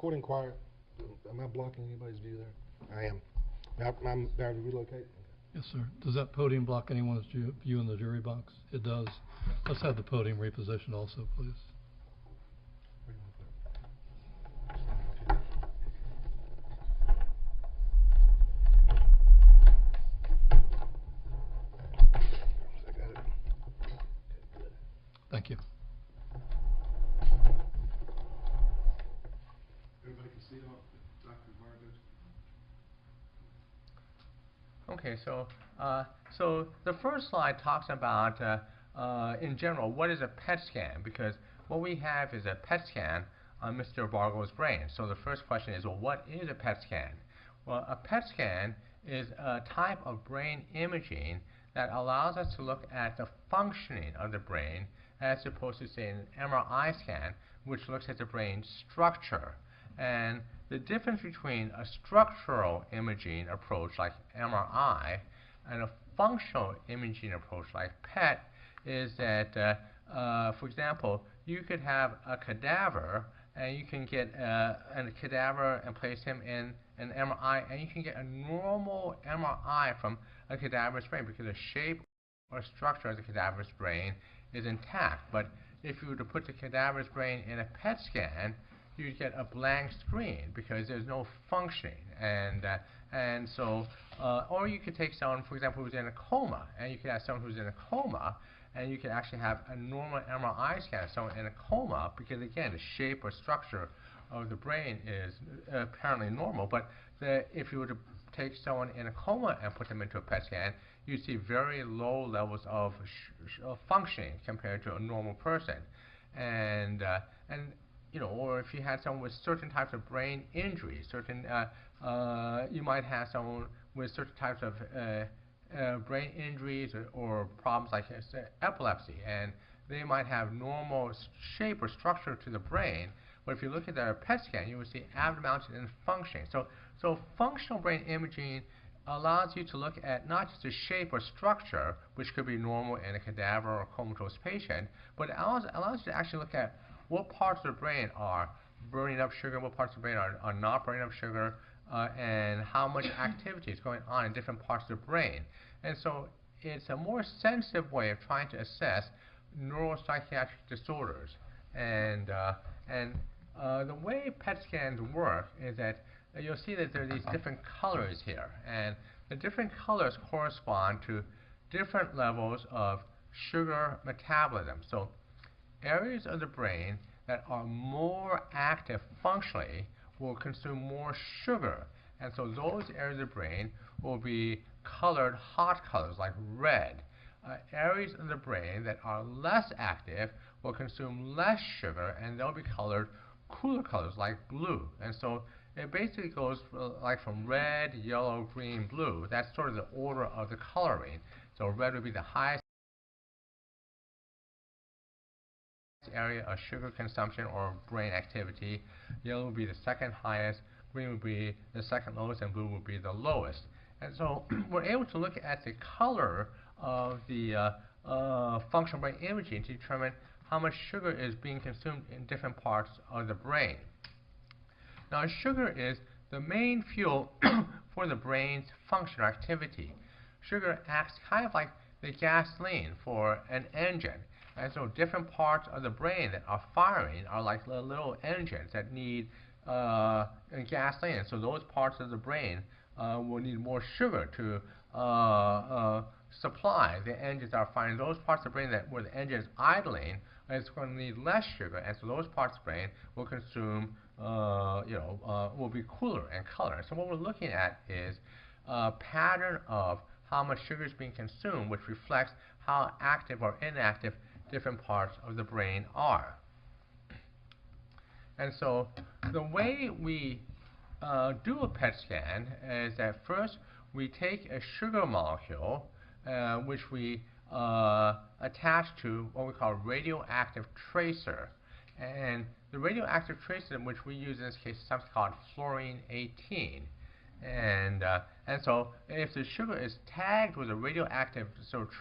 recording quiet? Am I blocking anybody's view there? I am. I'm about to relocate. Yes, sir. Does that podium block anyone's view in the jury box? It does. Let's have the podium repositioned also, please. Where do you want to put it? I got it. Okay, good. Thank you. Everybody can see Dr. Bargo? Okay, so the first slide talks about, in general, what is a PET scan? Because what we have is a PET scan on Mr. Bargo's brain. So the first question is, well, what is a PET scan? Well, a PET scan is a type of brain imaging that allows us to look at the functioning of the brain as opposed to, say, an MRI scan, which looks at the brain structure. And the difference between a structural imaging approach like MRI and a functional imaging approach like PET is that, for example, you could have a cadaver and you can get a cadaver and place him in an MRI, and you can get a normal MRI from a cadaver's brain because the shape or structure of the cadaver's brain is intact. But if you were to put the cadaver's brain in a PET scan, you'd get a blank screen because there's no functioning. And so, or you could take someone, for example, who's in a coma, and you could have someone who's in a coma, and you could actually have a normal MRI scan of someone in a coma because, again, the shape or structure of the brain is apparently normal. But if you were to take someone in a coma and put them into a PET scan, you see very low levels of functioning compared to a normal person. And you know, or if you had someone with certain types of brain injuries, you might have someone with certain types of brain injuries or problems like epilepsy, and they might have normal shape or structure to the brain, but if you look at their PET scan, you will see abnormalities in functioning. So functional brain imaging allows you to look at not just the shape or structure, which could be normal in a cadaver or comatose patient, but it allows you to actually look at what parts of the brain are burning up sugar, what parts of the brain are not burning up sugar, and how much activity is going on in different parts of the brain. And so it's a more sensitive way of trying to assess neuropsychiatric disorders. And the way PET scans work is that you'll see that there are these different colors here. And the different colors correspond to different levels of sugar metabolism. So areas of the brain that are more active functionally will consume more sugar. And so those areas of the brain will be colored hot colors like red. Areas of the brain that are less active will consume less sugar, and they'll be colored cooler colors like blue. And so it basically goes like from red, yellow, green, blue. That's sort of the order of the coloring. So red would be the highest area of sugar consumption or brain activity. Yellow would be the second highest, green would be the second lowest, and blue would be the lowest. And so we're able to look at the color of the functional brain imaging to determine how much sugar is being consumed in different parts of the brain. Now, sugar is the main fuel for the brain's function or activity. Sugar acts kind of like the gasoline for an engine. And so different parts of the brain that are firing are like little engines that need gasoline. And so those parts of the brain will need more sugar to supply the engines that are firing. Those parts of the brain where the engine is idling is going to need less sugar, and so those parts of the brain will consume, will be cooler in color. So what we're looking at is a pattern of how much sugar is being consumed, which reflects how active or inactive different parts of the brain are. And so the way we do a PET scan is that first we take a sugar molecule, which we attach to what we call a radioactive tracer. And the radioactive tracer, which we use in this case, is something called fluorine-18. And so if the sugar is tagged with a radioactive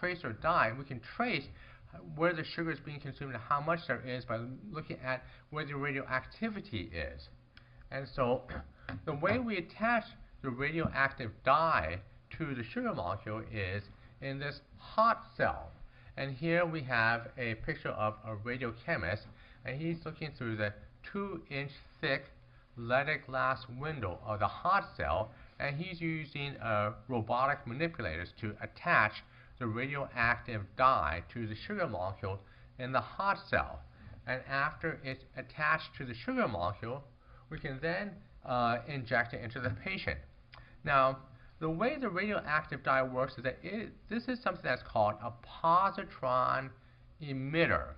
tracer dye, we can trace where the sugar is being consumed and how much there is by looking at where the radioactivity is. And so the way we attach the radioactive dye to the sugar molecule is in this hot cell. And here we have a picture of a radiochemist, and he's looking through the 2-inch thick leaded glass window of the hot cell, and he's using robotic manipulators to attach the radioactive dye to the sugar molecule in the hot cell. And after it's attached to the sugar molecule, we can then inject it into the patient. Now, the way the radioactive dye works is that this is something that's called a positron emitter.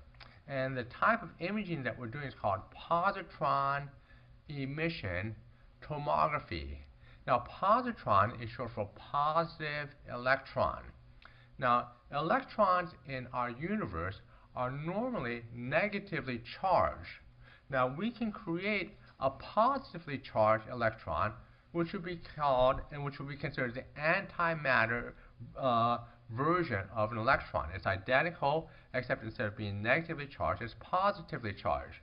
And the type of imaging that we're doing is called positron emission tomography. Now, positron is short for positive electron. Now, electrons in our universe are normally negatively charged. Now, we can create a positively charged electron, which would be called and which would be considered the antimatter version of an electron. It's identical, except instead of being negatively charged, it's positively charged.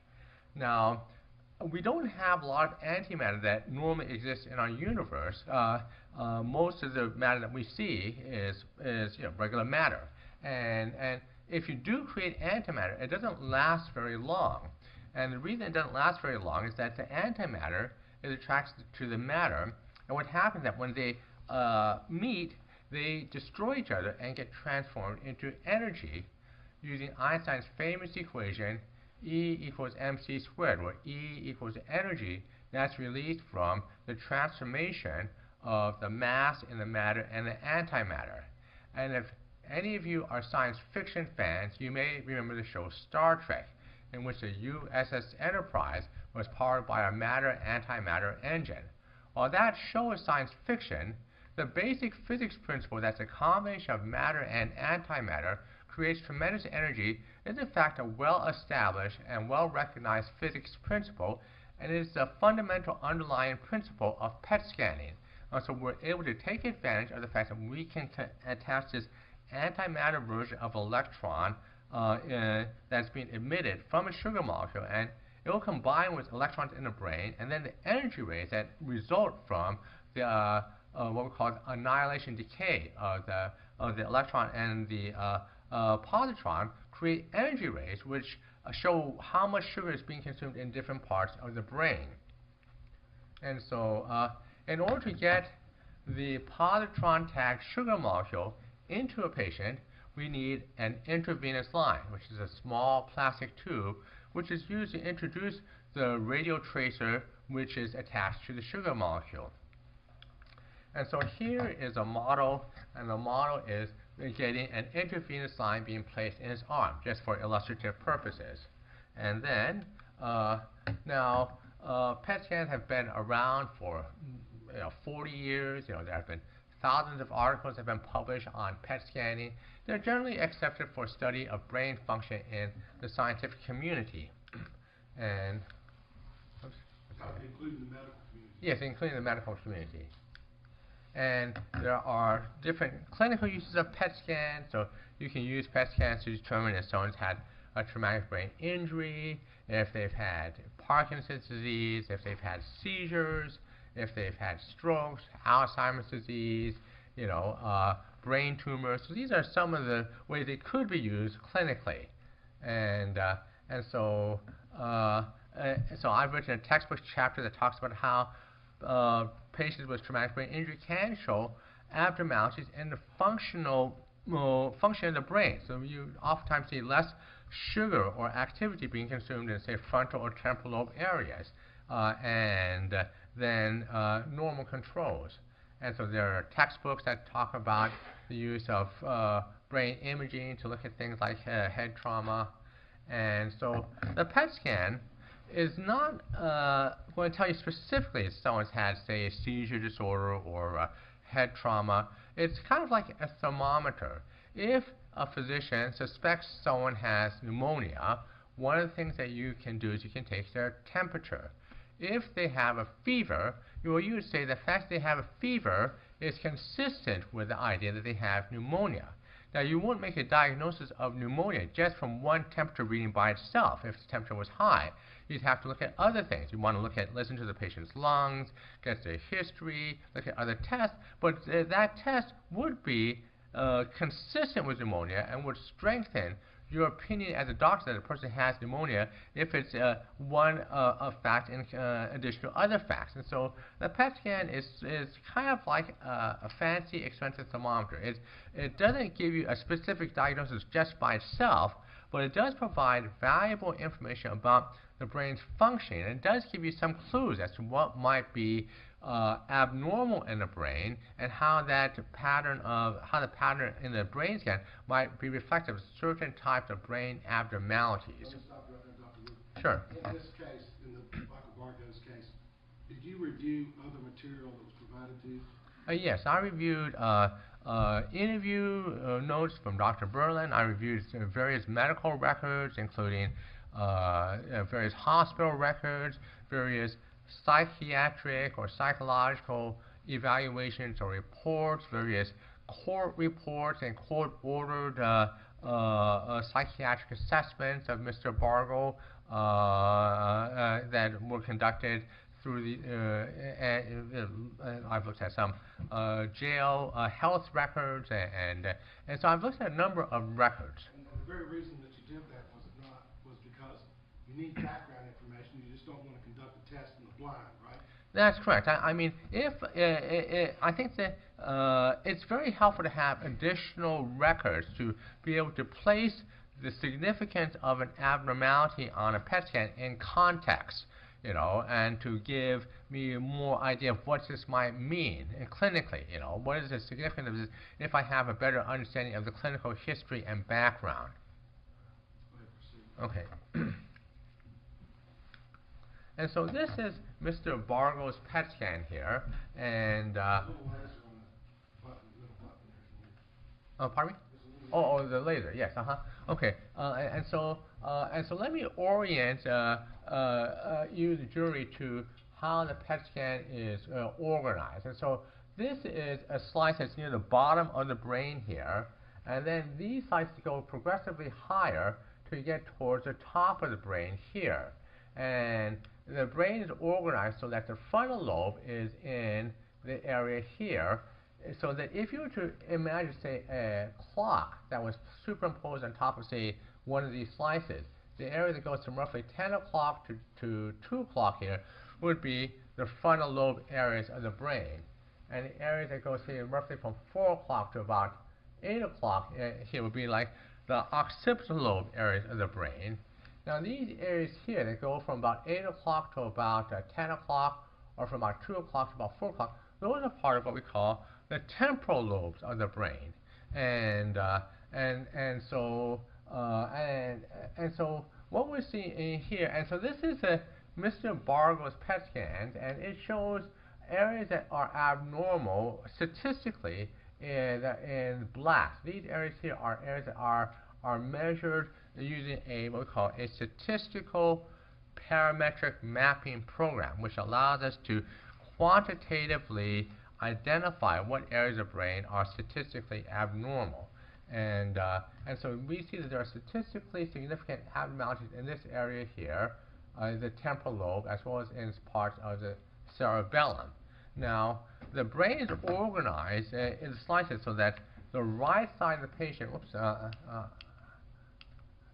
Now, we don't have a lot of antimatter that normally exists in our universe. Most of the matter that we see is regular matter. And if you do create antimatter, it doesn't last very long. And the reason it doesn't last very long is that the antimatter is attracted to the matter. And what happens is that when they meet, they destroy each other and get transformed into energy using Einstein's famous equation, E equals mc squared, where E equals the energy that's released from the transformation of the mass in the matter and the antimatter. And if any of you are science fiction fans, you may remember the show Star Trek, in which the USS Enterprise was powered by a matter-antimatter engine. While that show is science fiction, the basic physics principle that's a combination of matter and antimatter creates tremendous energy is in fact a well-established and well-recognized physics principle, and it is the fundamental underlying principle of PET scanning. So we're able to take advantage of the fact that we can attach this antimatter version of electron that's being emitted from a sugar molecule, and it will combine with electrons in the brain, and then the energy rays that result from the what we call annihilation decay of the electron and the positron create energy rays which show how much sugar is being consumed in different parts of the brain. And so in order to get the positron tagged sugar molecule into a patient, we need an intravenous line, which is a small plastic tube which is used to introduce the radio tracer which is attached to the sugar molecule. And so here is a model, and the model is getting an intravenous line being placed in his arm, just for illustrative purposes. And then, now, PET scans have been around for 40 years. There have been thousands of articles that have been published on PET scanning. They're generally accepted for study of brain function in the scientific community. And, including the medical community. Yes, including the medical community. And there are different clinical uses of PET scans. So you can use PET scans to determine if someone's had a traumatic brain injury, if they've had Parkinson's disease, if they've had seizures, if they've had strokes, Alzheimer's disease, brain tumors. So these are some of the ways they could be used clinically. So I've written a textbook chapter that talks about how patients with traumatic brain injury can show abnormalities in the function of the brain. So you oftentimes see less sugar or activity being consumed in, say, frontal or temporal lobe areas, and then normal controls. And so there are textbooks that talk about the use of brain imaging to look at things like head trauma. And so the PET scan is not going to tell you specifically if someone's had, say, a seizure disorder or head trauma. It's kind of like a thermometer. If a physician suspects someone has pneumonia, one of the things that you can do is you can take their temperature. If they have a fever, you would say the fact they have a fever is consistent with the idea that they have pneumonia. Now, you won't make a diagnosis of pneumonia just from one temperature reading by itself if the temperature was high. you'd have to look at other things. You want to listen to the patient's lungs, get their history, look at other tests, but that test would be consistent with pneumonia and would strengthen your opinion as a doctor that a person has pneumonia if it's one fact in addition to other facts. And so the PET scan is kind of like a fancy, expensive thermometer. It doesn't give you a specific diagnosis just by itself, but it does provide valuable information about the brain's functioning. And it does give you some clues as to what might be abnormal in the brain and how the pattern in the brain scan might be reflective of certain types of brain abnormalities. Let me stop you right there, Dr. Wood. Sure. In this case, in the Michael Bargo's case, did you review other material that was provided to you? Yes, I reviewed interview notes from Dr. Berlin. I reviewed various medical records, including various hospital records, various psychiatric or psychological evaluations or reports, various court reports and court-ordered psychiatric assessments of Mr. Bargo that were conducted through the, I've looked at some jail health records, and so I've looked at a number of records. And the very reason that you did that was because you need background information. You just don't want to conduct a test in the blind, right? That's correct. I mean, I think that it's very helpful to have additional records to be able to place the significance of an abnormality on a PET scan in context, you know, and to give me more idea of what this might mean clinically, you know, what is the significance of this if I have a better understanding of the clinical history and background. Okay. And so this is Mr. Bargo's PET scan here, and pardon me? Oh, the laser, yes, okay, and so let me orient you, the jury, to how the PET scan is organized. And so this is a slice that's near the bottom of the brain here, and then these slices go progressively higher to get towards the top of the brain here. And the brain is organized so that the frontal lobe is in the area here, so that if you were to imagine, say, a clock that was superimposed on top of, say, one of these slices, the area that goes from roughly 10 o'clock to 2 o'clock here would be the frontal lobe areas of the brain. And the areas that go, say, roughly from 4 o'clock to about 8 o'clock here would be like the occipital lobe areas of the brain. Now these areas here that go from about 8 o'clock to about 10 o'clock, or from about 2 o'clock to about 4 o'clock, those are part of what we call the temporal lobes of the brain. And so what we're seeing here, and so this is Mr. Bargo's PET scans, and it shows areas that are abnormal statistically in black. These areas here are areas that are measured using what we call a statistical parametric mapping program, which allows us to quantitatively identify what areas of brain are statistically abnormal. And so we see that there are statistically significant abnormalities in this area here, the temporal lobe, as well as in parts of the cerebellum. Now, the brain is organized in slices so that the right side of the patient,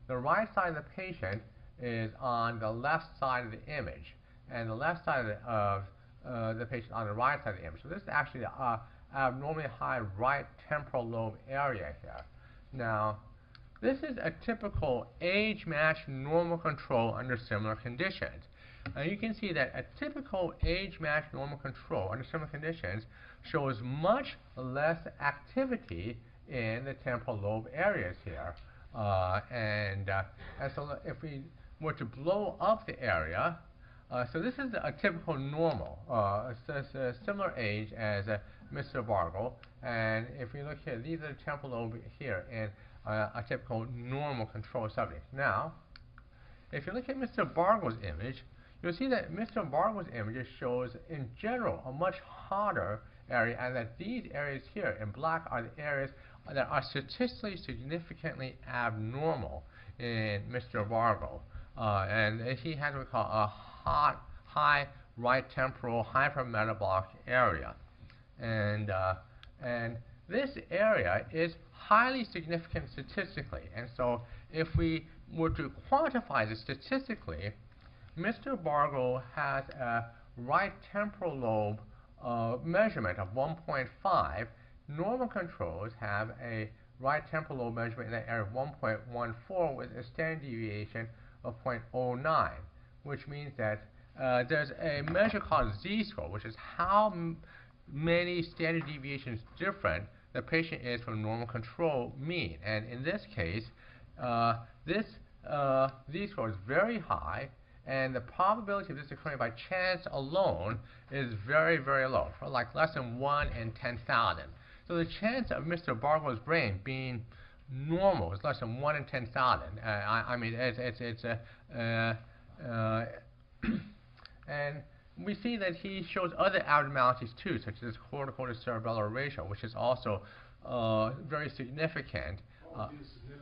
the right side of the patient is on the left side of the image, and the left side of the patient on the right side of the image. So this is actually the abnormally high right temporal lobe area here. Now, this is a typical age-matched normal control under similar conditions. You can see that a typical age-matched normal control under similar conditions shows much less activity in the temporal lobe areas here. And so if we were to blow up the area, so this is a typical normal, it's a similar age as Mr. Bargo, and if we look here, these are the temporal lobe here in a typical normal control subject. Now, if you look at Mr. Bargo's image, you'll see that Mr. Bargo's image shows, in general, a much hotter area, and that these areas here in black are the areas that are statistically significantly abnormal in Mr. Bargo. and he has what we call a high right temporal hypermetabolic area, and this area is highly significant statistically. And so, if we were to quantify this statistically, Mr. Bargo has a right temporal lobe measurement of 1.5. Normal controls have a right temporal lobe measurement in that area of 1.14 with a standard deviation of 0.09, which means that there's a measure called z-score, which is how many standard deviations different the patient is from normal control mean. And in this case, this z-score is very high, and the probability of this occurring by chance alone is very, very low, for like less than 1 in 10,000. So the chance of Mr. Bargo's brain being normal is less than 1 in 10,000. I mean, and we see that he shows other abnormalities too, such as cortical to cerebellar ratio, which is also very significant. What would be the significance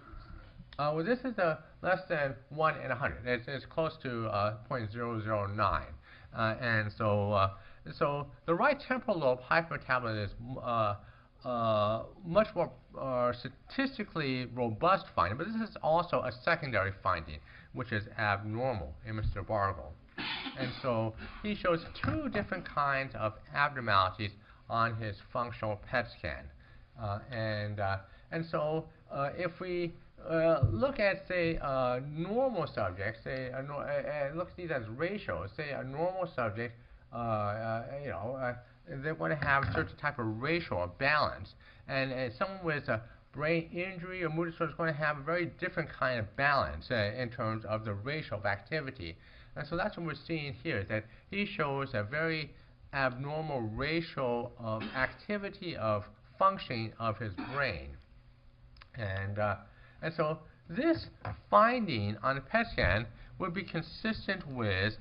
of that? Well, this is less than 1 in 100. It's close to 0.009. And so, so the right temporal lobe hypermetabolism is much more statistically robust finding, but this is also a secondary finding, which is abnormal in Mr. Bargo. And so he shows 2 different kinds of abnormalities on his functional PET scan. And so if we look at, say, normal subjects, say, look at these as ratios, say a normal subject, they're going to have a certain type of ratio or balance. And someone with a brain injury or mood disorder is going to have a very different kind of balance in terms of the ratio of activity. And so that's what we're seeing here, that he shows a very abnormal ratio of activity of functioning of his brain. And so this finding on a PET scan would be consistent with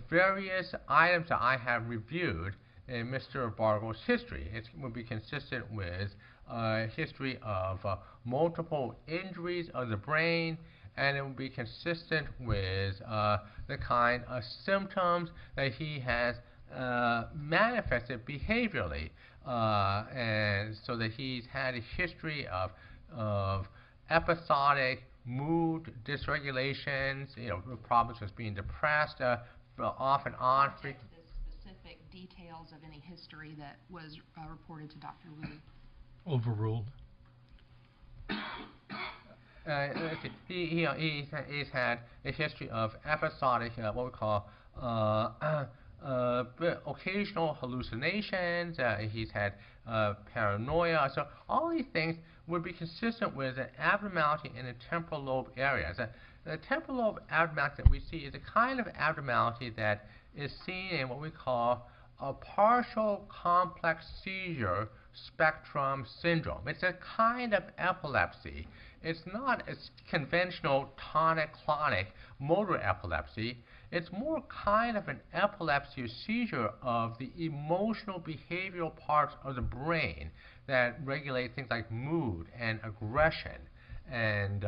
various items that I have reviewed in Mr. Bargo's history. It would be consistent with a history of multiple injuries of the brain, and it would be consistent with the kind of symptoms that he has manifested behaviorally, and so that he's had a history of episodic mood dysregulations, problems with being depressed, off and on. The specific details of any history that was reported to Dr. Wu. Overruled. He's had a history of episodic, what we call occasional hallucinations. He's had paranoia. So all these things would be consistent with an abnormality in the temporal lobe area. The temporal lobe abnormality that we see is a kind of abnormality that is seen in what we call a partial complex seizure spectrum syndrome. It's a kind of epilepsy. It's not a conventional tonic-clonic motor epilepsy. It's more kind of an epilepsy or seizure of the emotional behavioral parts of the brain that regulate things like mood and aggression. And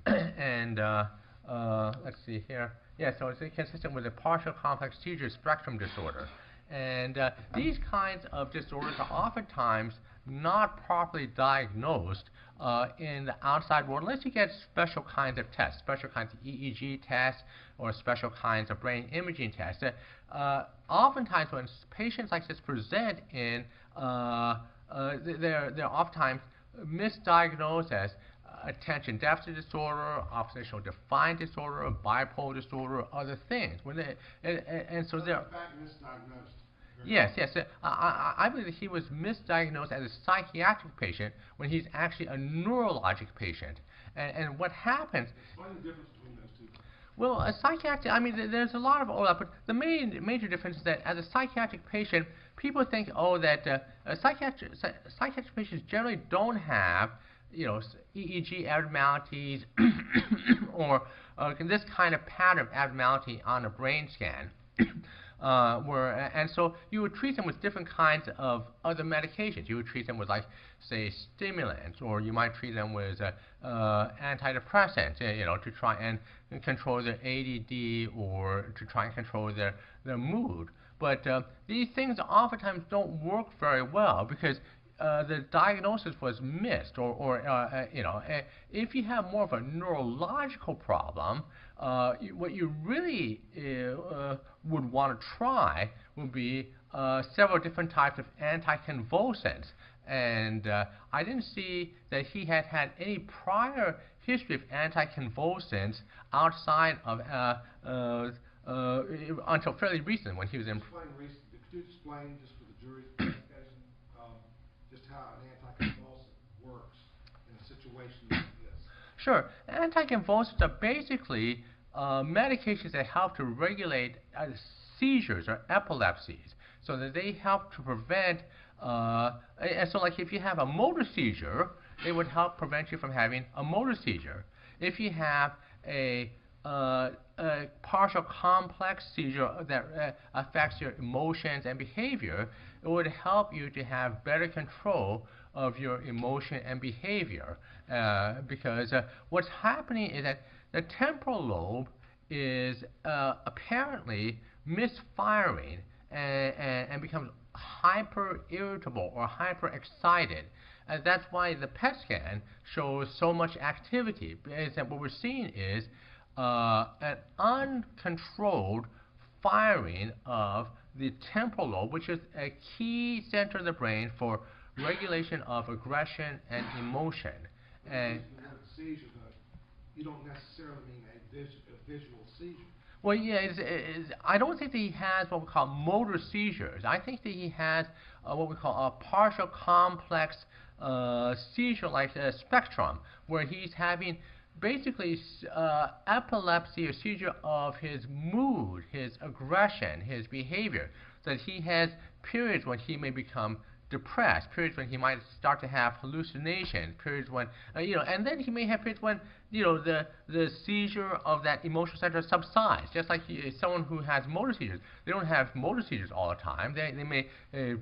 let's see here. Yeah, so it's consistent with a partial complex seizure spectrum disorder. And these kinds of disorders are oftentimes not properly diagnosed in the outside world unless you get special kinds of tests, special kinds of EEG tests or special kinds of brain imaging tests. Oftentimes when patients like this present in, they're oftentimes misdiagnosed as attention deficit disorder, oppositional defiant disorder, bipolar disorder, other things. And so they're... In fact, misdiagnosed. Yes. I believe that he was misdiagnosed as a psychiatric patient when he's actually a neurologic patient. And what happens... What's the difference between those two? Well, a psychiatric, I mean, there's a lot of overlap, but the major difference is that as a psychiatric patient, people think, that psychiatric patients generally don't have, EEG abnormalities or this kind of pattern of abnormality on a brain scan. And so you would treat them with different kinds of other medications. You would treat them with, like, say, stimulants, or you might treat them with antidepressants, to try and control their ADD or to try and control their mood. But these things oftentimes don't work very well because the diagnosis was missed, if you have more of a neurological problem, what you really would want to try would be several different types of anticonvulsants. And I didn't see that he had had any prior history of anticonvulsants outside of until fairly recent when he was in. Could you explain just for the jury's edification, just how an anticonvulsant works in a situation like this? Sure. Anticonvulsants are basically medications that help to regulate seizures or epilepsies, so that they help to prevent. And so, like, if you have a motor seizure, they would help prevent you from having a motor seizure. If you have a partial complex seizure that affects your emotions and behavior, it would help you to have better control of your emotion and behavior. Because what's happening is that the temporal lobe is apparently misfiring and becomes hyper irritable or hyper excited. And that's why the PET scan shows so much activity. Is that what we're seeing is an uncontrolled firing of the temporal lobe, which is a key center of the brain for regulation of aggression and emotion. And seizure, you don't necessarily mean a visual seizure. well, yeah, I don't think that he has what we call motor seizures. I think that he has what we call a partial complex seizure-like spectrum, where he's having basically epilepsy or seizure of his mood, his aggression, his behavior. So that he has periods when he may become depressed, periods when he might start to have hallucinations, periods when, and then he may have periods when, the seizure of that emotional center subsides. Just like someone who has motor seizures, they don't have motor seizures all the time. They may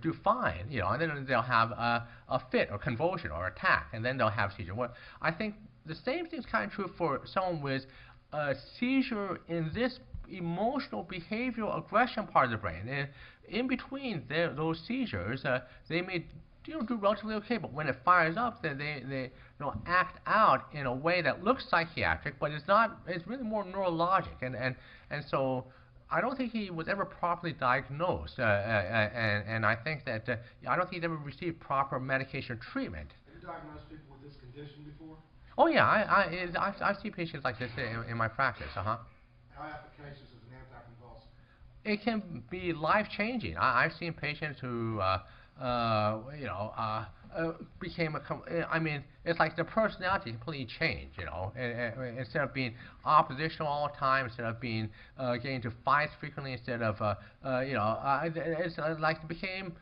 do fine, and then they'll have a fit or convulsion or attack, and then they'll have seizure. Well, I think the same thing is kind of true for someone with a seizure in this emotional behavioral aggression part of the brain. And in between those seizures, they may do relatively okay, but when it fires up, then they act out in a way that looks psychiatric, but it's not. It's really more neurologic, and so I don't think he was ever properly diagnosed, and I think that I don't think he ever received proper medication treatment. Have you diagnosed people with this condition before? Oh yeah, I see patients like this in my practice. How efficacious is an anticonvulsant? It can be life-changing. I've seen patients who, became it's like the personality completely changed. Instead of being oppositional all the time, instead of being getting into fights frequently, instead of, it's like it became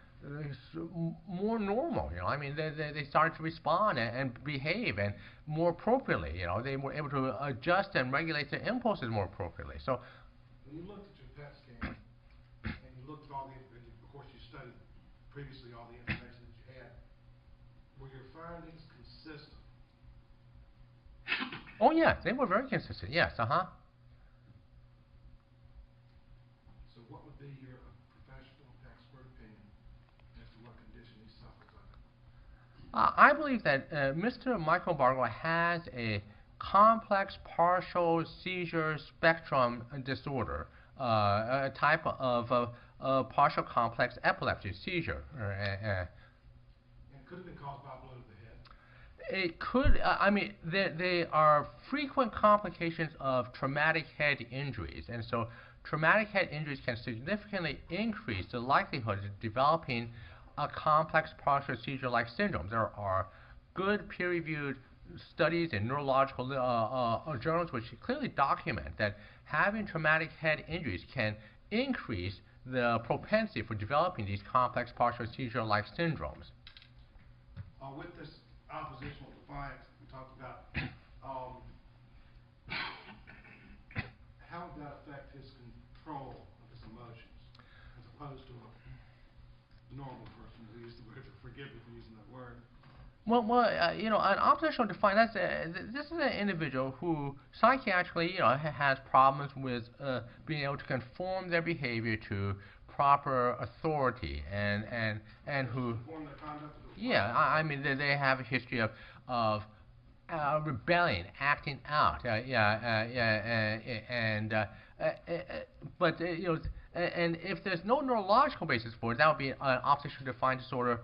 more normal. They started to respond and behave and more appropriately. They were able to adjust and regulate their impulses more appropriately. So when you looked at your PET scan and you looked at all of course you studied previously all the information that you had, were your findings consistent? Oh yeah, they were very consistent. Yes, So what would be your professional expert opinion as to what condition he suffers of? I believe that Mr. Michael Bargo has a complex partial seizure spectrum disorder, a type of partial complex epilepsy seizure. And could it have been caused by a blow to the head? It could. There are frequent complications of traumatic head injuries, and so traumatic head injuries can significantly increase the likelihood of developing a complex partial seizure-like syndrome. There are good peer-reviewed studies in neurological journals which clearly document that having traumatic head injuries can increase the propensity for developing these complex partial seizure-like syndromes. With this oppositional defiance we talked about, how would that affect his control of his emotions? opposed to a normal person, to use the word, forgive me for using that word. You know, an oppositional defiant, this is an individual who psychiatrically, you know, has problems with being able to conform their behavior to proper authority, and who, Conform their conduct to the yeah, I mean, they have a history of rebelling, acting out, but you know, and if there's no neurological basis for it, that would be an oppositional defiant disorder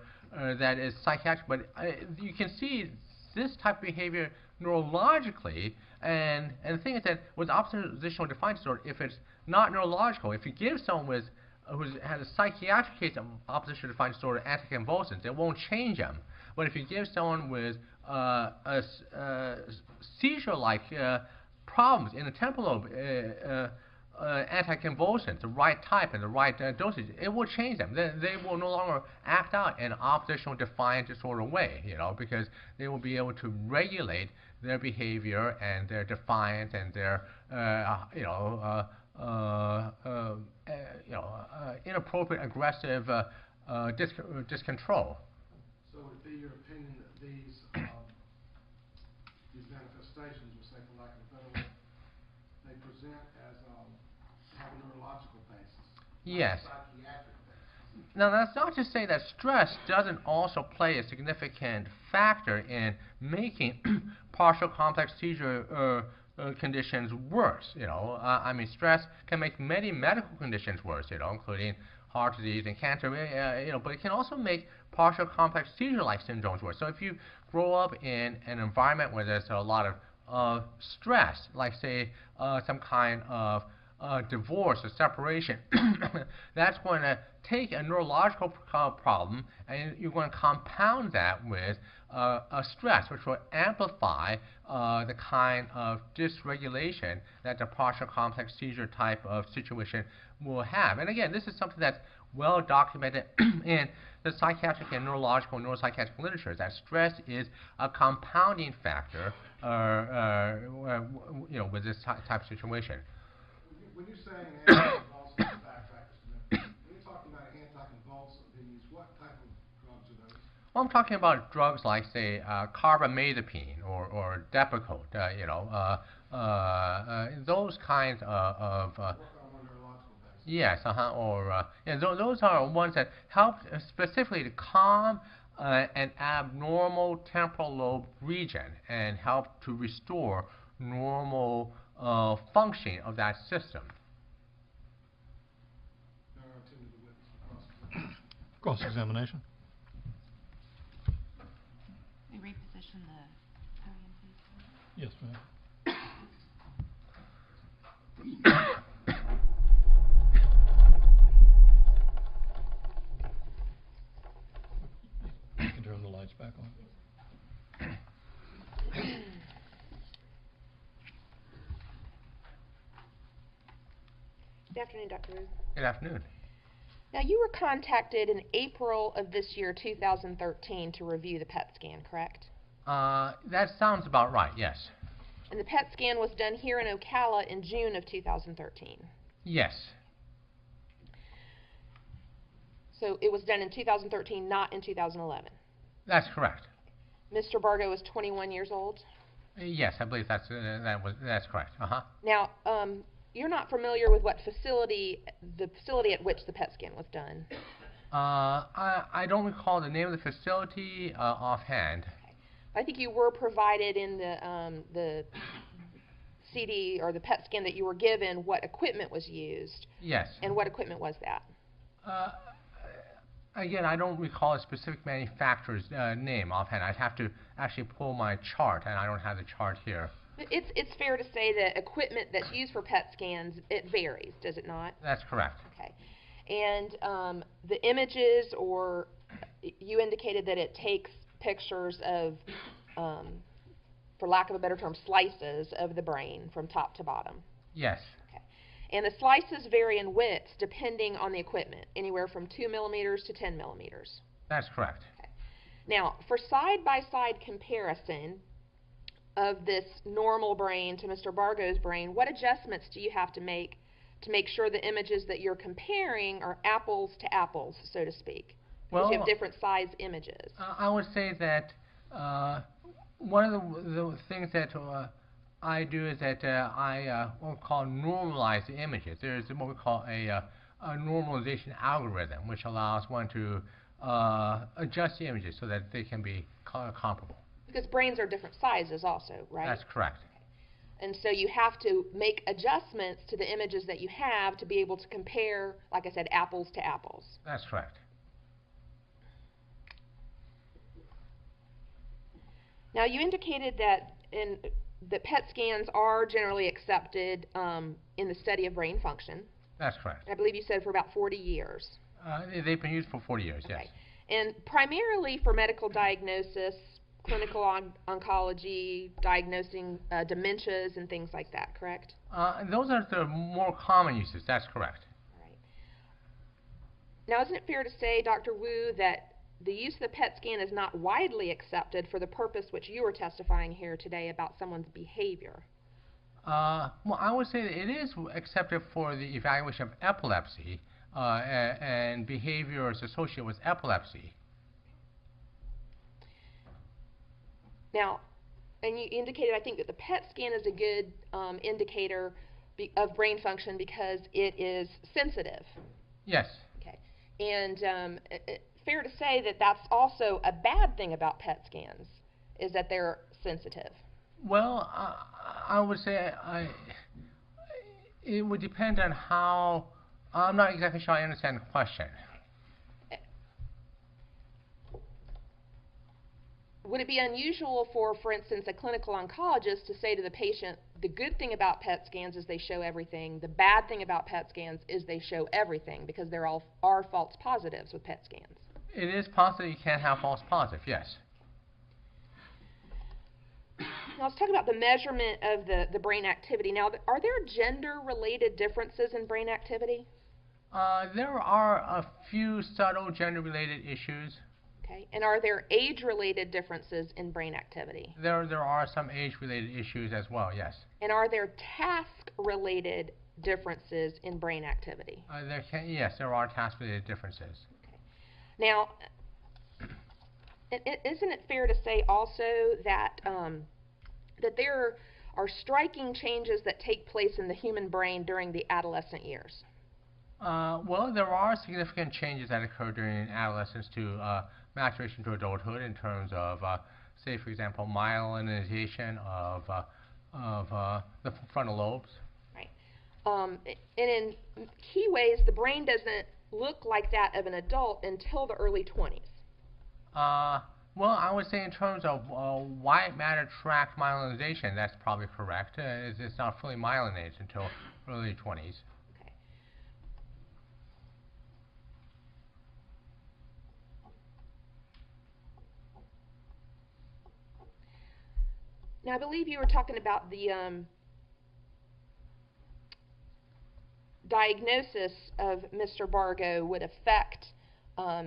that is psychiatric. But you can see this type of behavior neurologically, and the thing is that with oppositional defiant disorder, if it's not neurological, if you give someone with who has a psychiatric case of oppositional defiant disorder anticonvulsants, it won't change them. But if you give someone with seizure-like problems in the temporal lobe, anticonvulsants, the right type and the right dosage, it will change them. They will no longer act out in an oppositional defiant disorder way, you know, because they will be able to regulate their behavior and their defiance and their, inappropriate, aggressive discontrol. So would it be your opinion that these manifestations, we'll say for lack of a better word, they present as have a neurological basis? Yes. Not a psychiatric basis. Now, that's not to say that stress doesn't also play a significant factor in making partial complex seizure conditions worse. You know, I mean, stress can make many medical conditions worse. You know, including heart disease and cancer. You know, but it can also make partial complex seizure-like syndromes worse. So if you grow up in an environment where there's a lot of stress, like say some kind of divorce or separation, that's going to take a neurological problem and you're going to compound that with a stress, which will amplify the kind of dysregulation that the partial complex seizure type of situation will have. And again, this is something that's well documented in the psychiatric and neurological and neuropsychiatric literature, that stress is a compounding factor you know, with this type of situation. When you're saying anticonvulsants, backtrack just a minute. When you're talking about anticonvulsant, they use what type of drugs are those? Well, I'm talking about drugs like, say, carbamazepine or Depakote, you know, those kinds of Work on a neurological basis. yes, or those are ones that help specifically to calm an abnormal temporal lobe region and help to restore normal functioning of that system. Now I'll turn to the witness for cross-examination. Cross-examination. We reposition the podium, please. Yes, ma'am. You can turn the lights back on. Good afternoon, Dr. Ruth. Good afternoon. Now, you were contacted in April of this year, 2013, to review the PET scan, correct? That sounds about right, yes. And the PET scan was done here in Ocala in June of 2013. Yes. So it was done in 2013, not in 2011. That's correct. Mr. Bargo is 21 years old. Yes, I believe that's correct. Now, you're not familiar with the facility at which the PET scan was done. I don't recall the name of the facility offhand. Okay. I think you were provided in the CD or the PET scan that you were given what equipment was used. Yes. And what equipment was that? Again, I don't recall a specific manufacturer's name offhand. I'd have to actually pull my chart, and I don't have the chart here. It's fair to say that equipment that's used for PET scans, it varies, does it not? That's correct. Okay. And the images, or you indicated that it takes pictures of, for lack of a better term, slices of the brain from top to bottom. Yes. Okay. And the slices vary in width depending on the equipment, anywhere from 2 millimeters to 10 millimeters. That's correct. Okay. Now, for side-by-side comparison of this normal brain to Mr. Bargo's brain, what adjustments do you have to make to make sure the images that you're comparing are apples to apples, so to speak? Because Well, you have different size images. I would say that one of the things that I do is that I what we call normalize the images. There's what we call a normalization algorithm, which allows one to adjust the images so that they can be comparable. Because brains are different sizes also, right? That's correct. And so you have to make adjustments to the images that you have to be able to compare, like I said, apples to apples. That's correct. Now, you indicated that PET scans are generally accepted in the study of brain function. That's correct. I believe you said for about 40 years. They've been used for 40 years, yes. Okay. And primarily for medical diagnosis, clinical oncology, diagnosing dementias and things like that, correct? Those are the more common uses. That's correct. All right. Now, isn't it fair to say, Dr. Wu, that the use of the PET scan is not widely accepted for the purpose which you were testifying here today about someone's behavior? Well, I would say that it is accepted for the evaluation of epilepsy and behaviors associated with epilepsy. Now, and you indicated, I think, that the PET scan is a good indicator of brain function because it is sensitive. Yes. Okay. And fair to say that that's also a bad thing about PET scans, is that they're sensitive. Well, I would say it would depend on how. I'm not exactly sure I understand the question. Would it be unusual for instance, a clinical oncologist to say to the patient, the good thing about PET scans is they show everything, the bad thing about PET scans is they show everything, because there are false positives with PET scans? It is possible you can have false positive, yes. Now let's talk about the measurement of the brain activity. Now, are there gender-related differences in brain activity? There are a few subtle gender-related issues. Okay. And are there age-related differences in brain activity? There are some age-related issues as well, yes. And are there task-related differences in brain activity? Yes, there are task-related differences. Okay. Now, isn't it fair to say also that that there are striking changes that take place in the human brain during the adolescent years? Well, there are significant changes that occur during adolescence to maturation to adulthood in terms of, say, for example, myelinization of the frontal lobes. Right. And in key ways, the brain doesn't look like that of an adult until the early 20s. Well, I would say in terms of white matter tract myelinization, that's probably correct. It's not fully myelinated until early 20s. Okay. Now, I believe you were talking about the diagnosis of Mr. Bargo would affect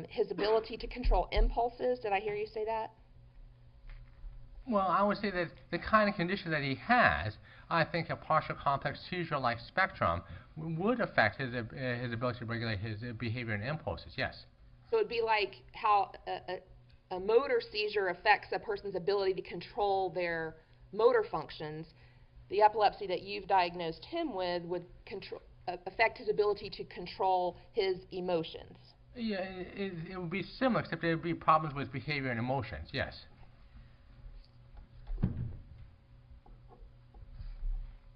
his ability to control impulses. Did I hear you say that? Well, I would say that the kind of condition that he has, I think a partial complex seizure-like spectrum would affect his ability to regulate his behavior and impulses, yes. So it would be like how a motor seizure affects a person's ability to control their motor functions. The epilepsy that you've diagnosed him with would affect his ability to control his emotions. Yeah, it would be similar, except there would be problems with behavior and emotions, yes.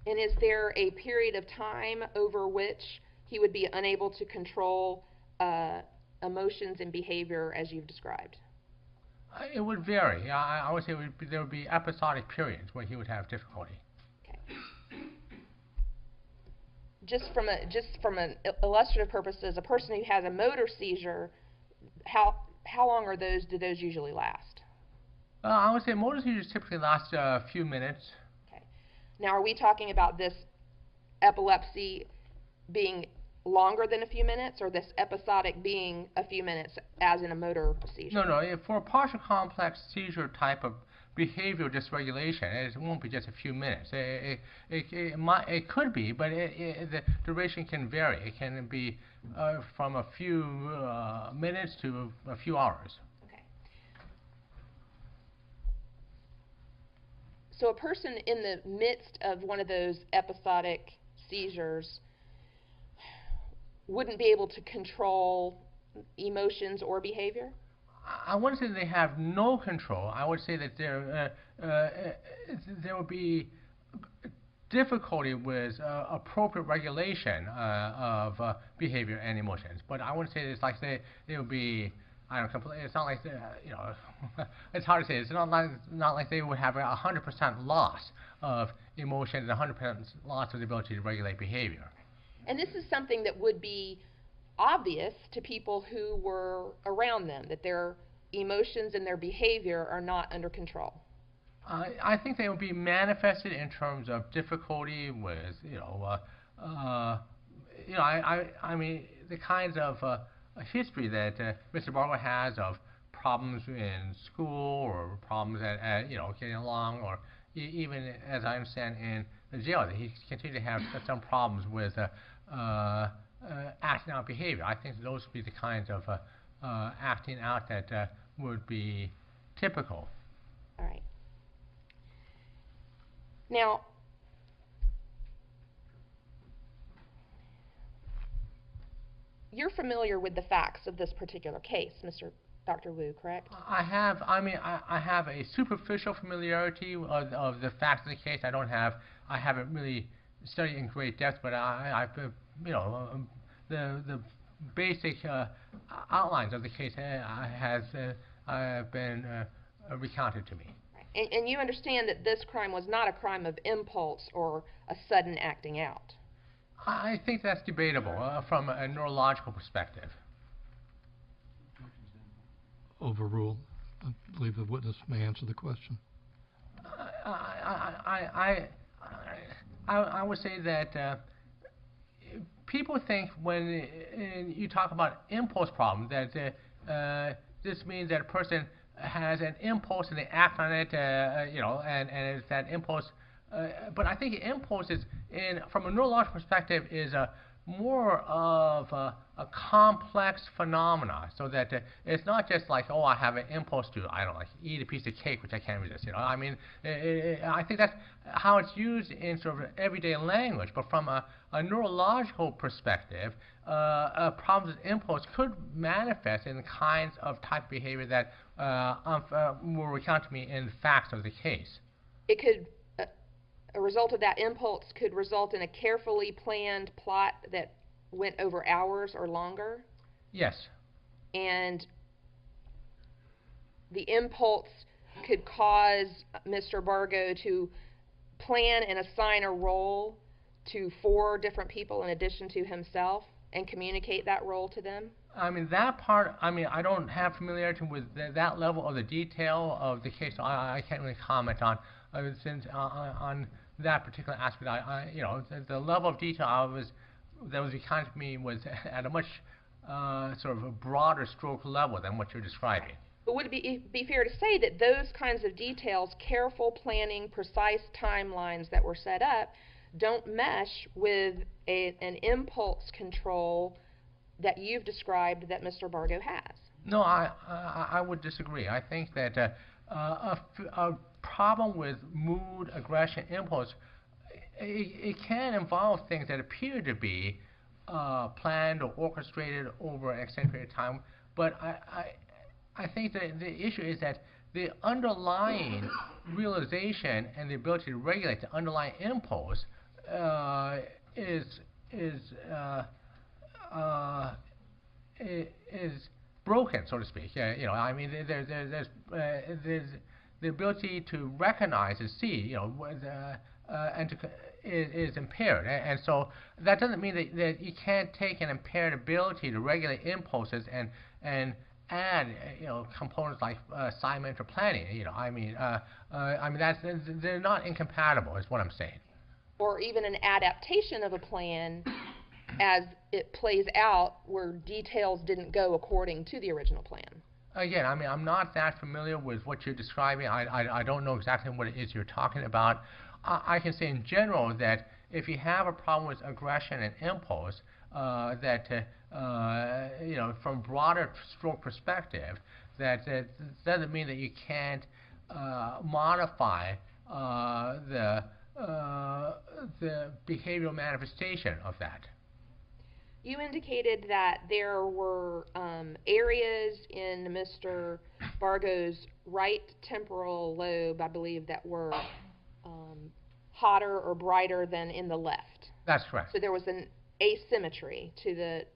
And is there a period of time over which he would be unable to control emotions and behavior as you've described? It would vary. I would say there would be episodic periods where he would have difficulty. Okay. Just from an illustrative purposes, a person who has a motor seizure, how long do those usually last? I would say motor seizures typically last a few minutes. Okay. Now, are we talking about this epilepsy being longer than a few minutes, or this episodic being a few minutes, as in a motor seizure? No. For a partial complex seizure type of behavioral dysregulation. It won't be just a few minutes. It could be, but the duration can vary. It can be from a few minutes to a few hours. Okay. So a person in the midst of one of those episodic seizures wouldn't be able to control emotions or behavior? I wouldn't say they have no control. I would say that there would be difficulty with appropriate regulation of behavior and emotions. But I wouldn't say it's like they would be. I don't completely. It's not like it's hard to say. It's not like they would have 100% loss of emotions and 100% loss of the ability to regulate behavior. And this is something that would be obvious to people who were around them, that their emotions and their behavior are not under control. I think they will be manifested in terms of difficulty with, I mean, the kinds of history that Mr. Bargo has of problems in school or problems at getting along, or even, as I understand, in the jail, that he continued to have some problems with acting out behavior. I think those would be the kinds of acting out that would be typical. All right. Now, you're familiar with the facts of this particular case, Dr. Wu, correct? I have. I mean, I have a superficial familiarity of the facts of the case. I haven't really studied in great depth, but I've the basic outlines of the case has been recounted to me. And you understand that this crime was not a crime of impulse or a sudden acting out? I think that's debatable from a neurological perspective. Overruled. I believe the witness may answer the question. I would say that people think when you talk about impulse problem that this means that a person has an impulse and they act on it, and it's that impulse. But I think impulse is, from a neurological perspective, is more of a complex phenomena. So that it's not just like, oh, I have an impulse to, I don't know, like eat a piece of cake which I can't resist. I mean, I think that's how it's used in sort of everyday language. But from a neurological perspective, problems with impulse could manifest in the kinds of type of behavior that were recounted to me in the facts of the case. It could, a result of that impulse could result in a carefully planned plot that went over hours or longer? Yes. And the impulse could cause Mr. Bargo to plan and assign a role to 4 different people in addition to himself and communicate that role to them? I mean, that part, I mean, I don't have familiarity with that level of the detail of the case, so I can't really comment on on that particular aspect. The level of detail that was recounted to me was at a much sort of a broader stroke level than what you're describing. But would it be fair to say that those kinds of details, careful planning, precise timelines that were set up, don't mesh with an impulse control that you've described that Mr. Bargo has? No, I would disagree. I think that a problem with mood, aggression, impulse, it can involve things that appear to be planned or orchestrated over an extended period of time. But I think that the issue is that the underlying realization and the ability to regulate the underlying impulse is broken, so to speak. I mean, there's the ability to recognize and see, is impaired, and so that doesn't mean that you can't take an impaired ability to regulate impulses and add components like assignment or planning. I mean they're not incompatible, is what I'm saying. Or even an adaptation of a plan as it plays out where details didn't go according to the original plan. Again, I mean, I'm not that familiar with what you're describing. I don't know exactly what it is you're talking about. I can say in general that if you have a problem with aggression and impulse, you know, from broader stroke perspective, that doesn't mean that you can't modify the behavioral manifestation of that. You indicated that there were areas in Mr. Bargo's right temporal lobe, I believe, that were hotter or brighter than in the left. That's correct. So there was an asymmetry to the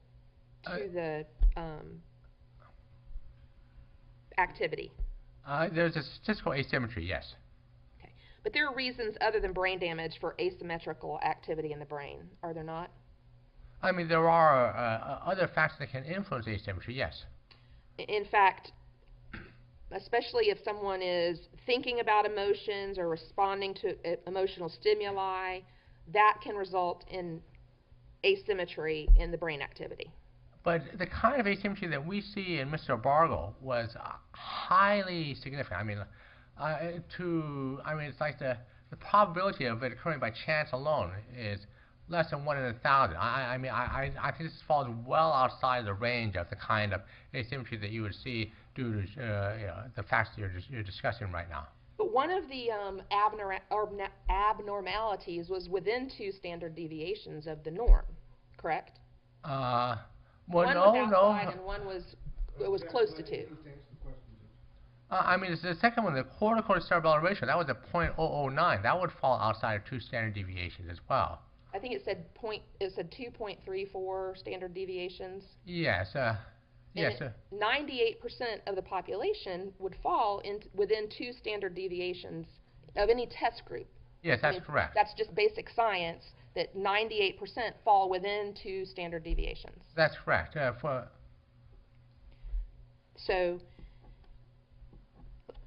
activity. There's a statistical asymmetry, yes. Okay. But there are reasons other than brain damage for asymmetrical activity in the brain, are there not? I mean, there are other factors that can influence asymmetry, yes. In fact, especially if someone is thinking about emotions or responding to emotional stimuli, that can result in asymmetry in the brain activity. But the kind of asymmetry that we see in Mr. Bargo was highly significant. I mean, it's like the probability of it occurring by chance alone is less than 1 in 1,000. I think this falls well outside the range of the kind of asymmetry that you would see due to you know, the facts that you're discussing right now. But one of the abnormalities was within 2 standard deviations of the norm, correct? Well, One no, was no. outside and one was close to 2. I mean, it's the second one, the cortical-cerebellar ratio, that was a .009. That would fall outside of 2 standard deviations as well. I think it said 2.34 standard deviations. Yes. Yes. 98% of the population would fall within 2 standard deviations of any test group. Yes, that's correct. That's just basic science, that 98% fall within 2 standard deviations. That's correct. So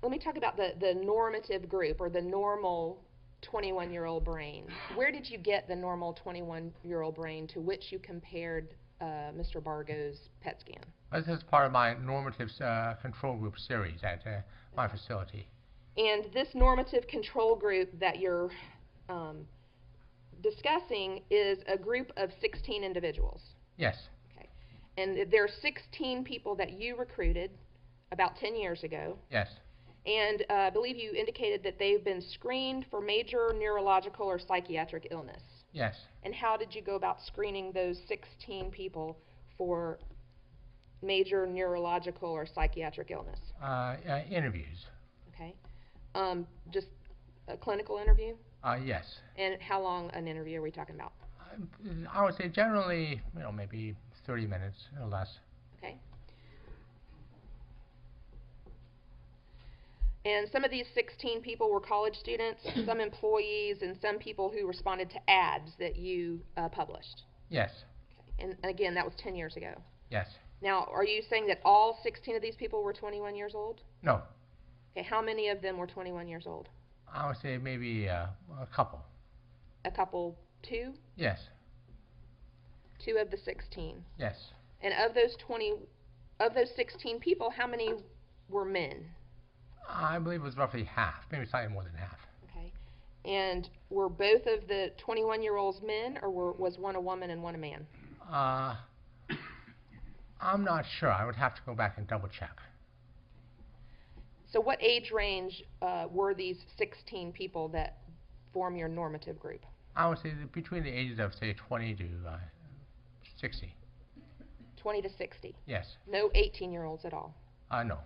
let me talk about the normative group, or the normal 21-year-old brain. Where did you get the normal 21-year-old brain to which you compared Mr. Bargo's PET scan? This is part of my normative control group series at my facility. And this normative control group that you're discussing is a group of 16 individuals. Yes. Okay. And there are 16 people that you recruited about 10 years ago. Yes. And I believe you indicated that they've been screened for major neurological or psychiatric illness. Yes. And how did you go about screening those 16 people for major neurological or psychiatric illness? Interviews. Okay. Just a clinical interview? Yes. And how long an interview are we talking about? I would say generally, you know, maybe 30 minutes or less. Okay. And some of these 16 people were college students, some employees, and some people who responded to ads that you published. Yes. Okay. And again, that was 10 years ago. Yes. Now, are you saying that all 16 of these people were 21 years old? No. Okay, how many of them were 21 years old? I would say maybe a couple. A couple, 2? Yes. 2 of the 16. Yes. And of those 16 people, how many were men? I believe it was roughly half, maybe slightly more than half. Okay. And were both of the 21-year-olds men, or was one a woman and one a man? I'm not sure. I would have to go back and double check. So what age range were these 16 people that form your normative group? I would say that between the ages of, say, 20 to 60. 20 to 60? Yes. No 18-year-olds at all? No.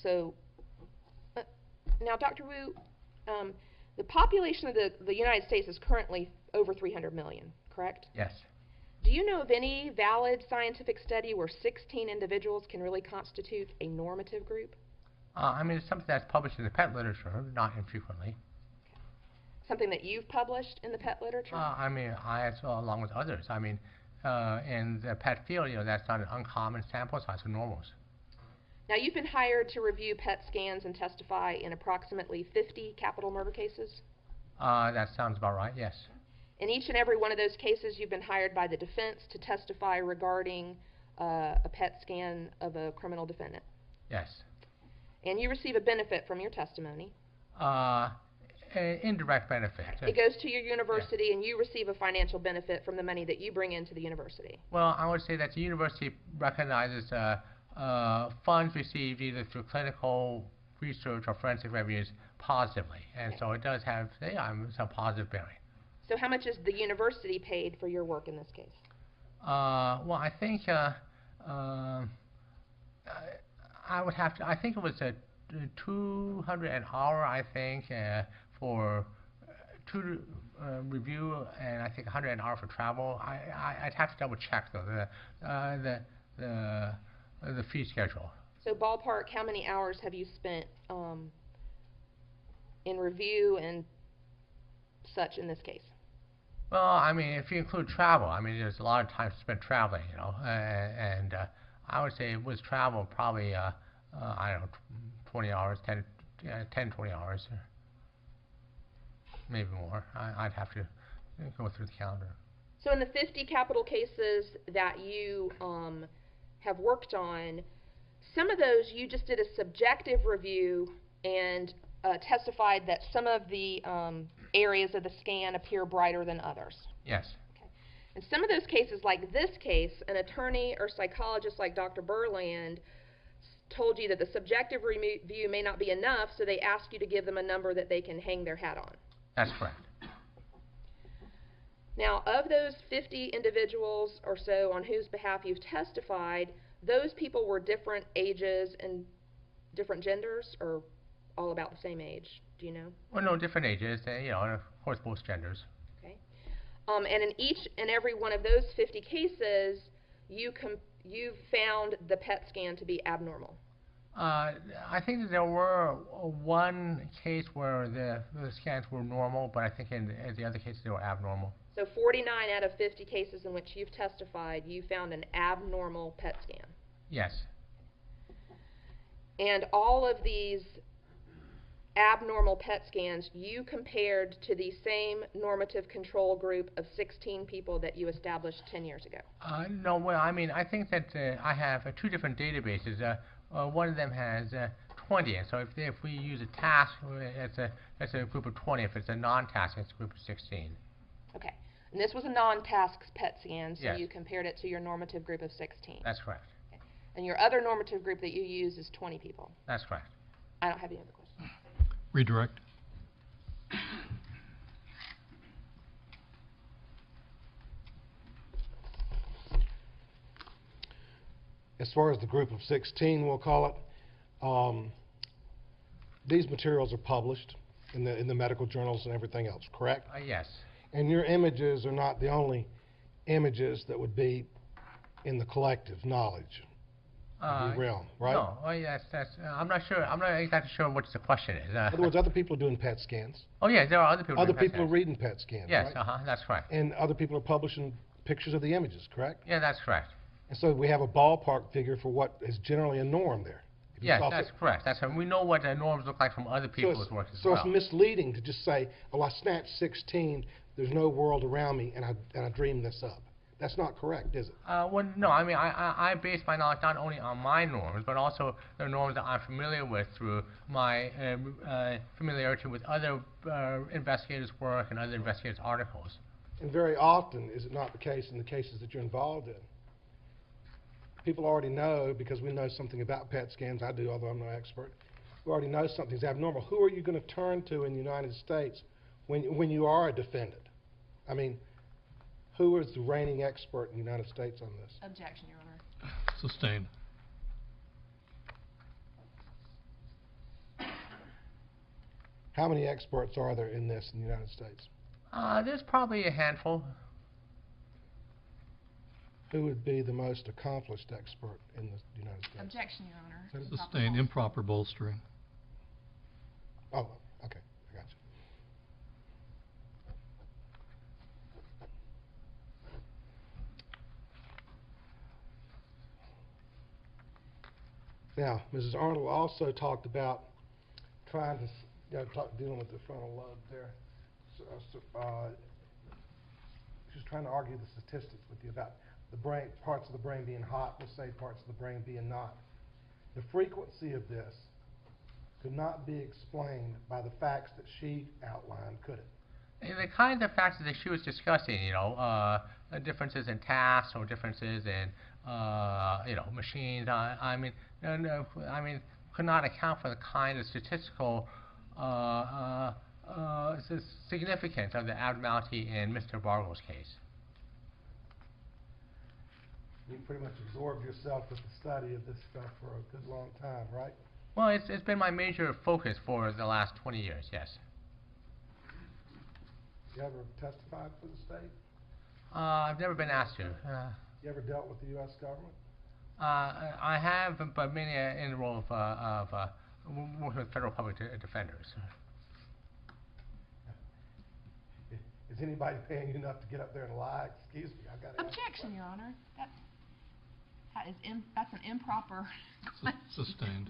So, now Dr. Wu, the population of the United States is currently over 300 million, correct? Yes. Do you know of any valid scientific study where 16 individuals can really constitute a normative group? I mean, it's something that's published in the PET literature, not infrequently. Something that you've published in the PET literature? I mean, along with others. I mean, in the PET field, you know, that's not an uncommon sample size for normals. Now, you've been hired to review PET scans and testify in approximately 50 capital murder cases? That sounds about right, yes. In each and every one of those cases, you've been hired by the defense to testify regarding a PET scan of a criminal defendant. Yes. And you receive a benefit from your testimony. An indirect benefit. It goes to your university, and you receive a financial benefit from the money that you bring into the university. Well, I would say that the university recognizes funds received either through clinical research or forensic reviews positively, and so it does have some positive bearing. So how much is the university paid for your work in this case? Well, I think I would have to. I think it was $200 an hour. I think for review, and I think $100 an hour for travel. I'd have to double check though the fee schedule. So ballpark, how many hours have you spent in review and such in this case? Well, I mean, if you include travel, I mean, there's a lot of time spent traveling, and I would say with travel probably, I don't know, 20 hours, 10, 20 hours, maybe more. I'd have to go through the calendar. So in the 50 capital cases that you have worked on, some of those you just did a subjective review and testified that some of the areas of the scan appear brighter than others. Yes. Okay. In some of those cases, like this case, an attorney or psychologist like Dr. Burland told you that the subjective review may not be enough, so they asked you to give them a number that they can hang their hat on. That's correct. Now, of those 50 individuals or so on whose behalf you've testified, those people were different ages and different genders, or all about the same age? Do you know? Well, no, different ages, and of course both genders. Okay. And in each and every one of those 50 cases, you found the PET scan to be abnormal. I think that there were one case where the scans were normal, but I think in the other cases they were abnormal. So 49 out of 50 cases in which you've testified, you found an abnormal PET scan. Yes. And all of these abnormal PET scans you compared to the same normative control group of 16 people that you established 10 years ago. No, well, I mean, I think that I have two different databases. One of them has 20, and so if we use a task, it's a group of 20. If it's a non-task, it's a group of 16. Okay. And this was a non-task PET scan, so Yes. you compared it to your normative group of 16. That's correct. Okay. And your other normative group that you use is 20 people. That's correct. I don't have any other questions. Redirect. As far as the group of 16, we'll call it, these materials are published in the medical journals and everything else, correct? Yes. And your images are not the only images that would be in the collective knowledge of your realm, right? No. Oh, yes. I'm not sure. I'm not exactly sure what the question is. In other words, other people are doing PET scans. Oh, yeah. There are other people. Other doing PET people are scans. reading PET scans, Yes. right? That's correct. And other people are publishing pictures of the images, correct? Yeah, that's correct. And so we have a ballpark figure for what is generally a norm there. If you Yes, saw that's it- correct. We know what the norms look like from other people's work as so well. it's misleading to just say, oh, I snatched 16, there's no world around me, and I dreamed this up. That's not correct, is it? Well, no. I mean, I base my knowledge not only on my norms, but also the norms that I'm familiar with through my familiarity with other investigators' work and other investigators' articles. And very often, is it not the case in the cases that you're involved in? People already know, because we know something about PET scans, I do, although I'm no expert, we already know something's abnormal. Who are you going to turn to in the United States when you are a defendant? I mean, who is the reigning expert in the United States on this? Objection, Your Honor. Sustained. How many experts are there in this in the United States? There's probably a handful. Who would be the most accomplished expert in the United States? Objection, Your Honor. Sustained. Improper bolstering. Oh, okay, I got you. Now, Mrs. Arnold also talked about trying to, dealing with the frontal lobe there. She was trying to argue the statistics with you about the brain, parts of the brain being hot, let's say parts of the brain being not. The frequency of this could not be explained by the facts that she outlined, could it? And the kind of factors that she was discussing, differences in tasks or differences in, machines. I mean, could not account for the kind of statistical significance of the abnormality in Mr. Bargo's case. You pretty much absorbed yourself with the study of this stuff for a good long time, right? Well, it's been my major focus for the last 20 years, yes. You ever testified for the state? I've never been asked to. You ever dealt with the U.S. government? I have, but mainly in the role of working with federal public defenders. Is anybody paying you enough to get up there and lie? Excuse me, I've got to ask you a Objection, Your Honor. That's an improper question. Sustained.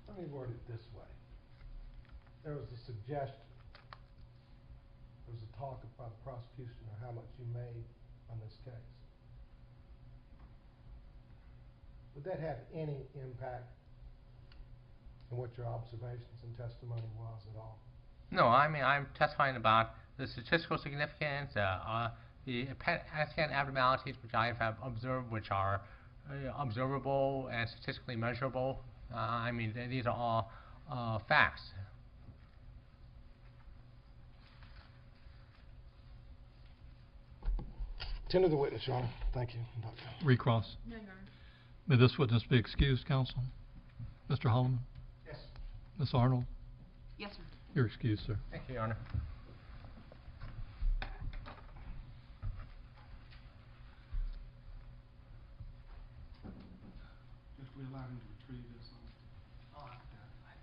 Let me word it this way. There was a suggestion, there was a talk by the prosecution of how much you made on this case. Would that have any impact on what your observations and testimony was at all? No, I mean, I'm testifying about the statistical significance, the PET scan abnormalities which I have observed, which are observable and statistically measurable. These are all facts. Tender the witness, Your Honor. Thank you, Doctor. Recross. No, Your Honor. May this witness be excused, counsel? Mr. Holloman? Yes. Ms. Arnold? Yes, sir. You're excused, sir. Thank you, Your Honor. If we allow him to retrieve this.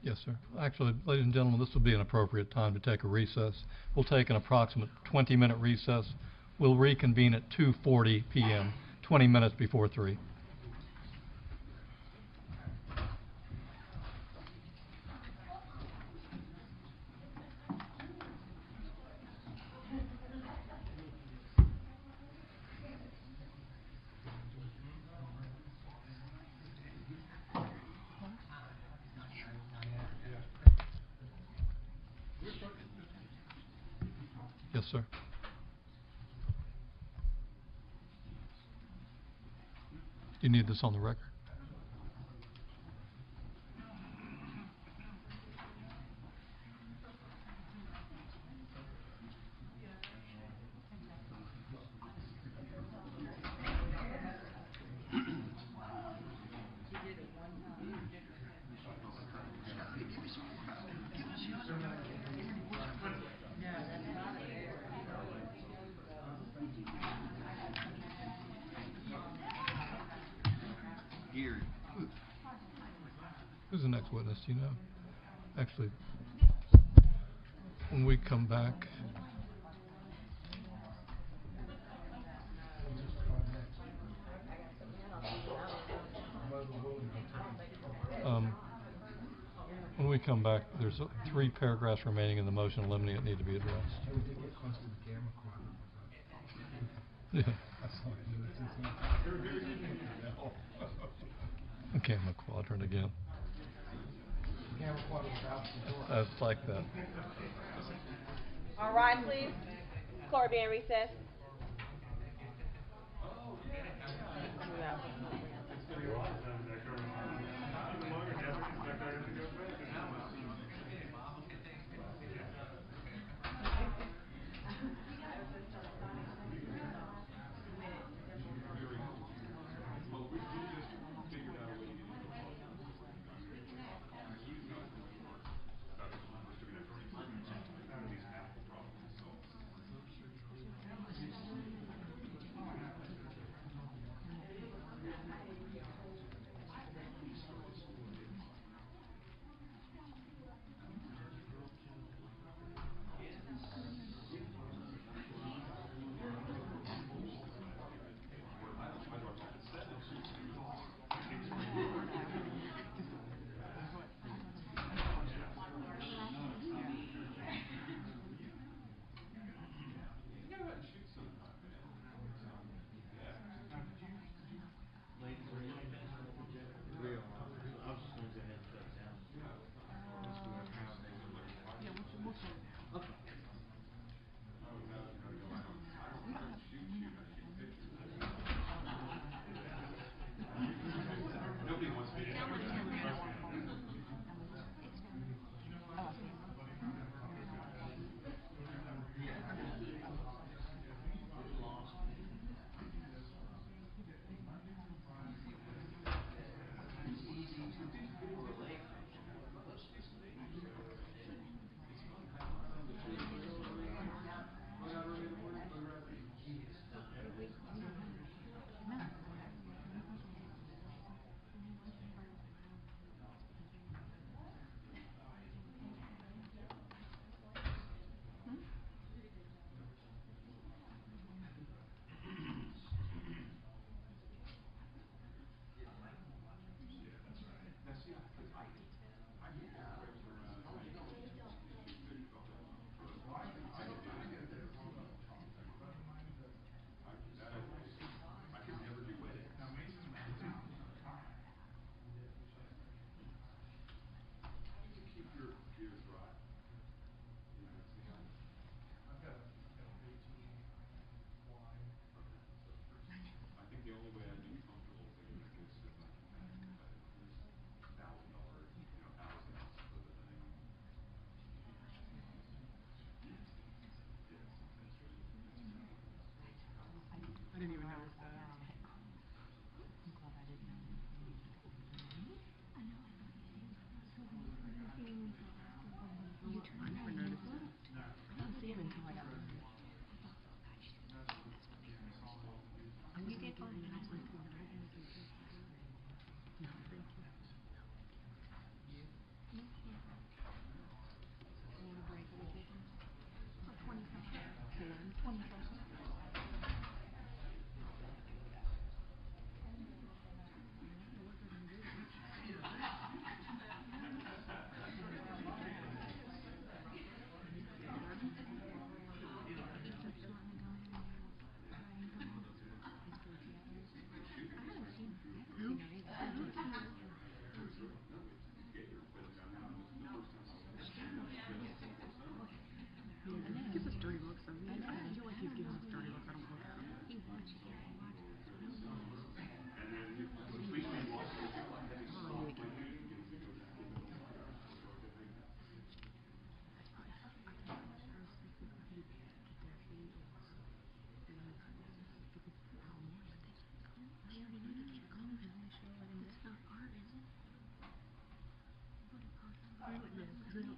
Yes, sir. Actually, ladies and gentlemen, this will be an appropriate time to take a recess. We'll take an approximate 20-minute recess. We'll reconvene at 2:40 p.m., 20 minutes before 3. Yes, sir. You need this on the record? Who's the next witness, do you know? Actually, when we come back, there's 3 paragraphs remaining in the motion limiting that need to be addressed. Yeah. Camera quadrant again. It's like that. All right, please. Court be in recess.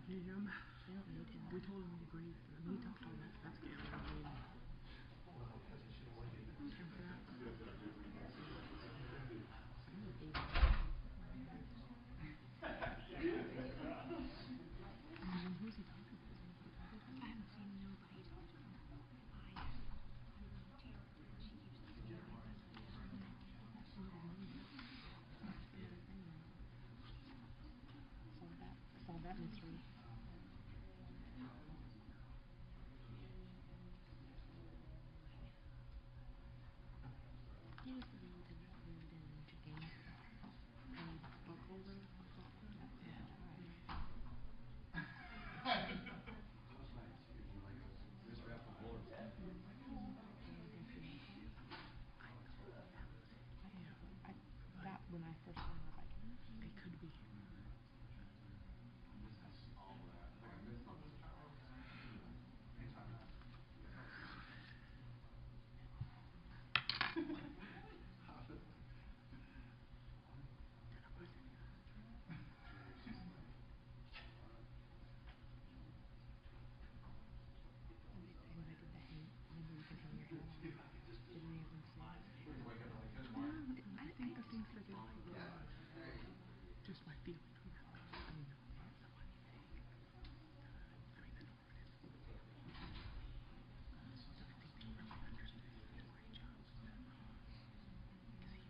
him. We told him we agreed. I mean, we talked on that PET scan. I mean, who's he talking to? I haven't seen nobody talk to him. Saw that mystery. He was the relative that lived in James. Buckholder? That when I first saw her, like, it could be. When I did the hang, remember you can hang your hat on. Did any of them see it? I think they did like just my feeling on that. I mean, no, they had somebody think. I mean, the normative. So I think they really understood he did a great job with them. Because he did,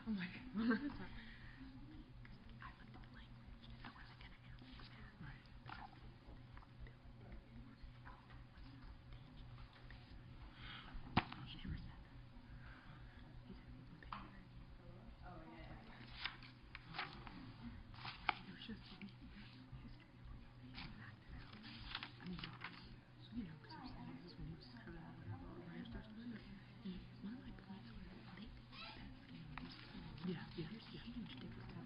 I'm like, I looked at the language. I wasn't gonna ask that. Right. He never said that. He said he would pay her. Oh, yeah. It was just history of acted out. I mean, you know, because they're saying this is when he was 7 or whatever, or when he was first doing it. And one of my points was they think that skin was yeah, huge difference.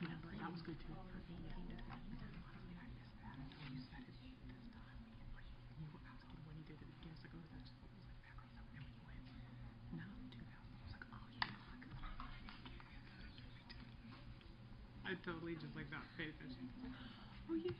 Yeah, that was good too. For me, yeah. Because honestly, I missed that until you said it this time. Like, you were asking when he did it again. It's like, oh, that's what was like background stuff. And when you went, not 2000, I was like, oh yeah. I totally just like not paid attention. Oh yeah.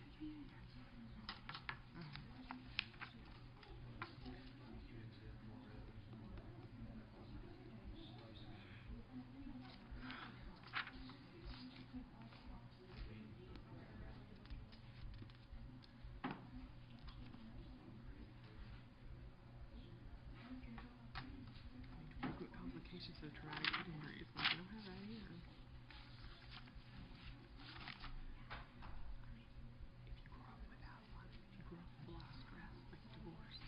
Frequent complications of traumatic head injuries. Like, I don't have that either. I mean, if you grow up without one, if you grow up with a lot of stress, like divorce,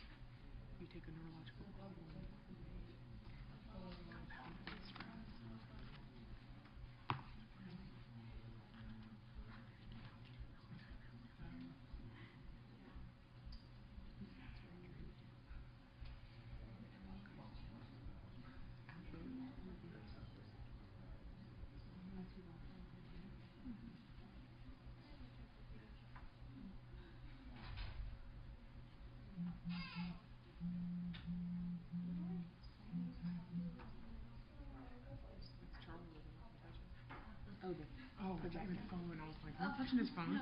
you take a neurological problem, compounded with stress. Charlie wasn't letting me touch it. Oh, I thought his phone. I was like, I'm touching his phone.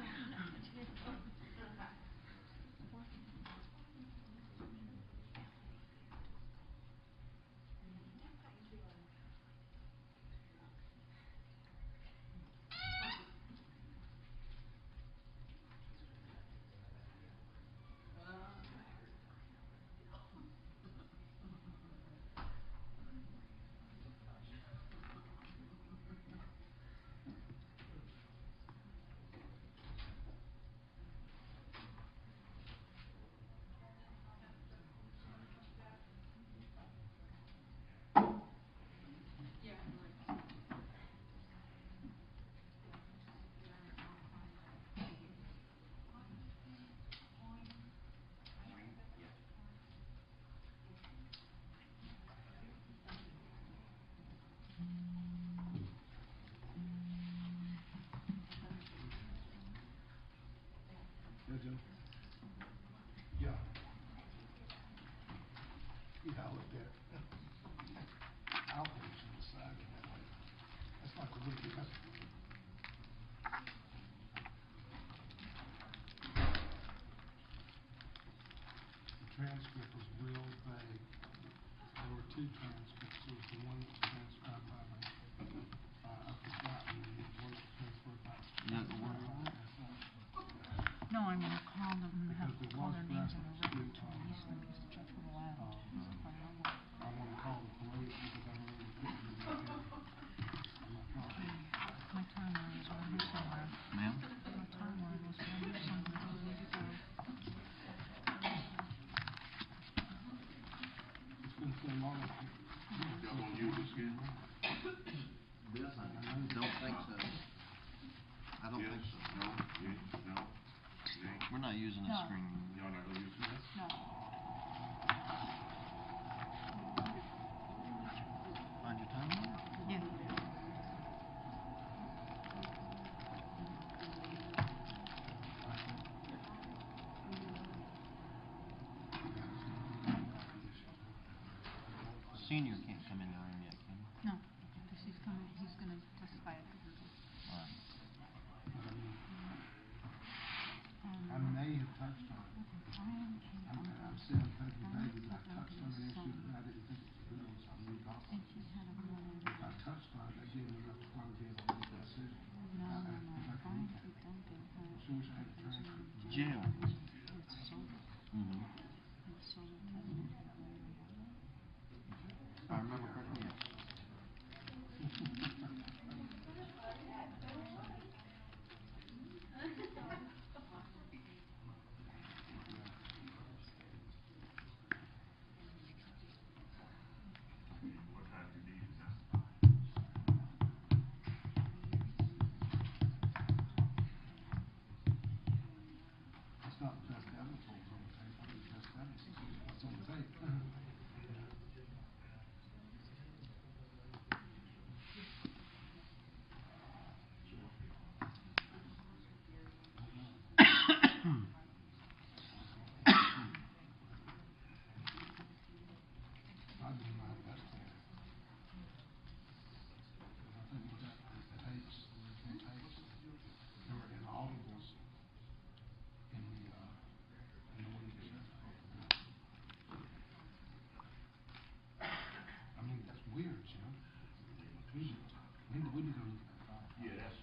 Yeah, Jim? Yeah. Yeah, I looked at it. Outreach on the side of that way. That's like a wicked, that's. The transcript was real vague. There were two transcripts. There was the one that was transcribed by the, I've forgotten the word transferred by. No, I'm gonna call them and have Because there call was their names on the reference record to, to release them because the judge would allow them to. But I won't. I want to call the police because I know they put me in the I'm not talking. My timeline is around here somewhere. Ma'am? My timeline was around here somewhere. Where did it go? It's been so long. Y'all gonna use this again? This, I don't think so. I don't think so. No, yes, no, nay. We're not using this No. screen. Y'all not gonna use this? No. Find your timeline? Yeah. Senior can't come in the room yet, can he? No, because he's gonna testify at the hearing. Alright. I may have touched on it. I'm still thinking maybe I touched on the issue, but I didn't think it was good, so I moved off. And he had a warning. If I touched on it, that gave me enough time to be able to make a decision. No. If I can Brian, look at keep it. thinking. Sure wish I had a transcript. Jail. It's sober. Mm-hmm. It's sober time. If I remember correctly, yes. What time do you need to testify? It's not the best evidence on the tape, I think the best evidence is what's on the tape. I'd be my investigator. I think we got the tapes, the original tapes, there were inaudibles in the one you said. I mean, that's weird, you know? We need to go look at that file. Yeah, that's.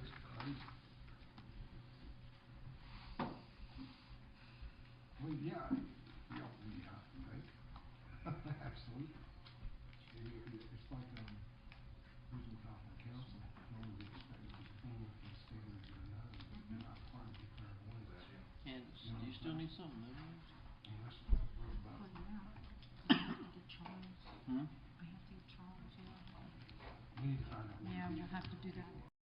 That's crazy. Well, yeah, right? Absolutely. It's like, who's in conflict counsel, normally we expect to perform within the standards that are known, but they're not part of the clairvoyance. Candace, do you still need something notarized? Unless, Well, yeah. I have to get Charles. Hmm? I have to get Charles, yeah. we need to find out. what Yeah, it is. we'll have to do that.